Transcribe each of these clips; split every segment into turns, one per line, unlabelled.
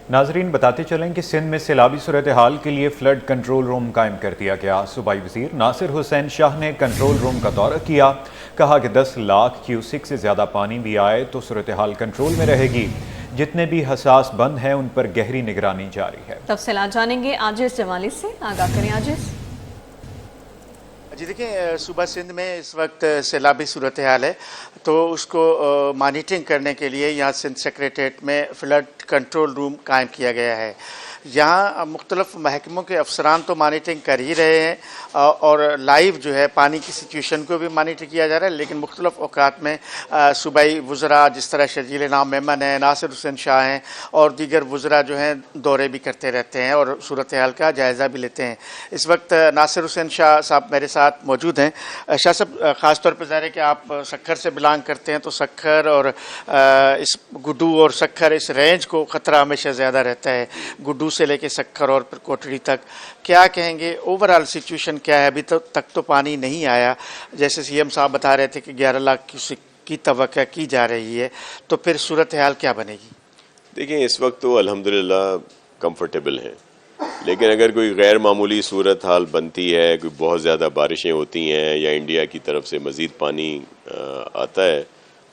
ناظرین بتاتے چلیں کہ سندھ میں سیلابی صورتحال کے لیے فلڈ کنٹرول روم قائم کر دیا گیا۔ صوبائی وزیر ناصر حسین شاہ نے کنٹرول روم کا دورہ کیا، کہا کہ 10 لاکھ کیوسک سے زیادہ پانی بھی آئے تو صورتحال کنٹرول میں رہے گی، جتنے بھی حساس بند ہیں ان پر گہری نگرانی جاری ہے۔
تفصیلات جانیں گے عاجز جمالی سے، آگاہ کریں عاجز۔
جی دیکھیں، صوبہ سندھ میں اس وقت سیلابی صورتحال ہے، تو اس کو مانیٹرنگ کرنے کے لیے یہاں سندھ سیکریٹریٹ میں فلڈ کنٹرول روم قائم کیا گیا ہے۔ یہاں مختلف محکموں کے افسران تو مانیٹرنگ کر ہی رہے ہیں اور لائیو جو ہے پانی کی سچویشن کو بھی مانیٹر کیا جا رہا ہے، لیکن مختلف اوقات میں صوبائی وزراء جس طرح شرجیل نام میمن ہیں، ناصر حسین شاہ ہیں اور دیگر وزراء جو ہیں دورے بھی کرتے رہتے ہیں اور صورتحال کا جائزہ بھی لیتے ہیں۔ اس وقت ناصر حسین شاہ صاحب میرے ساتھ موجود ہیں۔ شاہ صاحب، خاص طور پہ ظاہر ہے کہ آپ سکھر سے بلانگ کرتے ہیں، تو سکھر اور اس گڈو اور سکھر اس رینج کو خطرہ ہمیشہ زیادہ رہتا ہے، گڈو سے لے کے سکھر اور پھر کوٹڑی تک۔ کیا کہیں گے اوورآل سچویشن کیا ہے؟ ابھی تک تو پانی نہیں آیا، جیسے سی ایم صاحب بتا رہے تھے کہ 11 لاکھ کی توقع کی جا رہی ہے، تو پھر صورتحال کیا بنے گی؟
دیکھیں، اس وقت تو الحمدللہ کمفرٹیبل ہیں، لیکن اگر کوئی غیر معمولی صورتحال بنتی ہے، کوئی بہت زیادہ بارشیں ہوتی ہیں یا انڈیا کی طرف سے مزید پانی آتا ہے،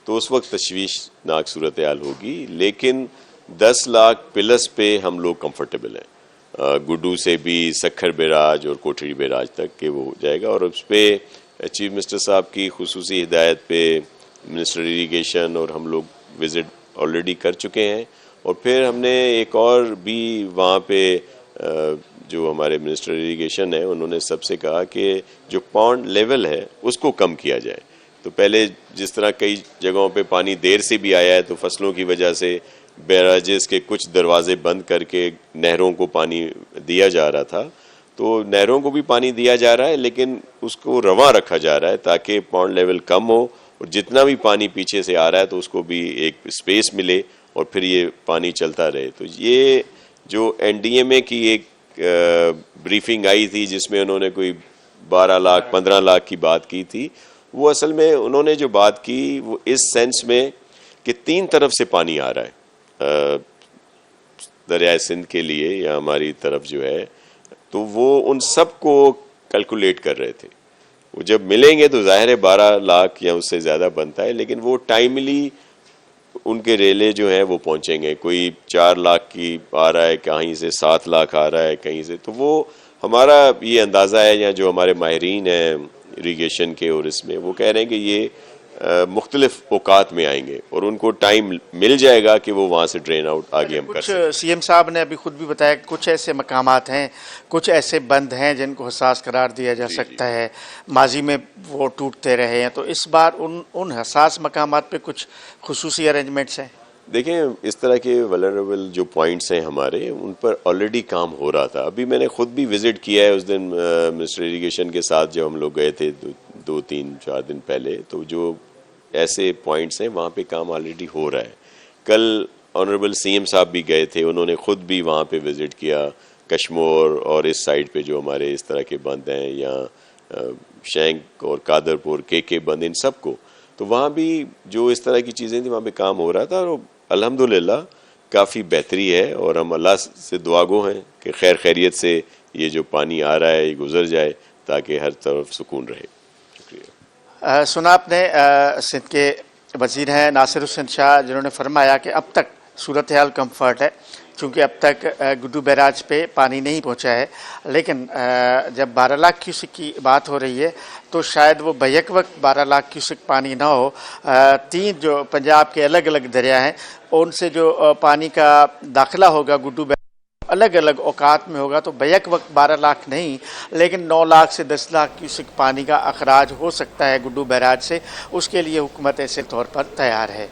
تو اس وقت تشویشناک صورتحال ہوگی، لیکن 10 لاکھ پلس پہ ہم لوگ کمفرٹیبل ہیں، گڈو سے بھی سکھر بیراج اور کوٹڑی بیراج تک کہ وہ ہو جائے گا۔ اور اس پہ چیف منسٹر صاحب کی خصوصی ہدایت پہ منسٹر اریگیشن اور ہم لوگ وزٹ آلریڈی کر چکے ہیں، اور پھر ہم نے ایک اور بھی وہاں پہ جو ہمارے منسٹر اریگیشن ہے انہوں نے سب سے کہا کہ جو پونڈ لیول ہے اس کو کم کیا جائے۔ تو پہلے جس طرح کئی جگہوں پہ پانی دیر سے بھی آیا ہے تو فصلوں کی وجہ سے بیراجز کے کچھ دروازے بند کر کے نہروں کو پانی دیا جا رہا تھا، تو نہروں کو بھی پانی دیا جا رہا ہے، لیکن اس کو رواں رکھا جا رہا ہے تاکہ پونڈ لیول کم ہو اور جتنا بھی پانی پیچھے سے آ رہا ہے تو اس کو بھی ایک اسپیس ملے اور پھر یہ پانی چلتا رہے۔ تو یہ جو این ڈی ایم اے کی ایک بریفنگ آئی تھی جس میں انہوں نے کوئی 12 لاکھ 15 لاکھ کی بات کی تھی، وہ اصل میں انہوں نے جو بات کی وہ اس سینس میں کہ 3 طرف سے پانی آ رہا ہے دریائے سندھ کے لیے یا ہماری طرف جو ہے، تو وہ ان سب کو کیلکولیٹ کر رہے تھے۔ وہ جب ملیں گے تو ظاہر ہے 12 لاکھ یا اس سے زیادہ بنتا ہے، لیکن وہ ٹائملی ان کے ریلے جو ہیں وہ پہنچیں گے۔ کوئی 4 لاکھ کی آ رہا ہے، کہیں سے 7 لاکھ آ رہا ہے کہیں سے، تو وہ ہمارا یہ اندازہ ہے یا جو ہمارے ماہرین ہیں اریگیشن کے اور اس میں وہ کہہ رہے ہیں کہ یہ مختلف اوقات میں آئیں گے اور ان کو ٹائم مل جائے گا کہ وہ وہاں سے ڈرین آؤٹ آگے ہم کر سکیں۔
کچھ سی ایم صاحب نے ابھی خود بھی بتایا کہ کچھ ایسے مقامات ہیں، کچھ ایسے بند ہیں جن کو حساس قرار دیا جا سکتا ہے، ماضی میں وہ ٹوٹتے رہے ہیں، تو اس بار ان حساس مقامات پہ کچھ خصوصی ارینجمنٹس ہیں؟
دیکھیں، اس طرح کے ولنریبل جو پوائنٹس ہیں ہمارے، ان پر آلریڈی کام ہو رہا تھا۔ ابھی میں نے خود بھی وزٹ کیا ہے اس دن منسٹر اریگیشن کے ساتھ جب ہم لوگ گئے تھے 2-3-4 دن پہلے، تو جو ایسے پوائنٹس ہیں وہاں پہ کام آلریڈی ہو رہا ہے۔ کل آنریبل سی ایم صاحب بھی گئے تھے، انہوں نے خود بھی وہاں پہ وزٹ کیا، کشمور اور اس سائڈ پہ جو ہمارے اس طرح کے بند ہیں یا شینک اور قادرپور کے بند، ان سب کو، تو وہاں بھی جو اس طرح کی چیزیں تھیں وہاں پہ کام ہو رہا تھا، اور الحمدللہ کافی بہتری ہے، اور ہم اللہ سے دعا گو ہیں کہ خیر خیریت سے یہ جو پانی آ رہا ہے یہ گزر جائے تاکہ ہر طرف سکون رہے۔ شکریہ۔
سنا آپ نے سندھ کے وزیر ہیں ناصر حسین شاہ، جنہوں نے فرمایا کہ اب تک صورتحال کمفرٹ ہے چونکہ اب تک گڈو بیراج پہ پانی نہیں پہنچا ہے، لیکن جب 12 لاکھ کیوسک کی بات ہو رہی ہے تو شاید وہ بیک وقت 12 لاکھ کیوسک پانی نہ ہو۔ 3 جو پنجاب کے الگ الگ دریا ہیں ان سے جو پانی کا داخلہ ہوگا گڈو بیراج الگ الگ اوقات میں ہوگا، تو بیک وقت 12 لاکھ نہیں لیکن 9 لاکھ سے 10 لاکھ کیوسک پانی کا اخراج ہو سکتا ہے گڈو بیراج سے۔ اس کے لیے حکومت ایسے طور پر تیار ہے۔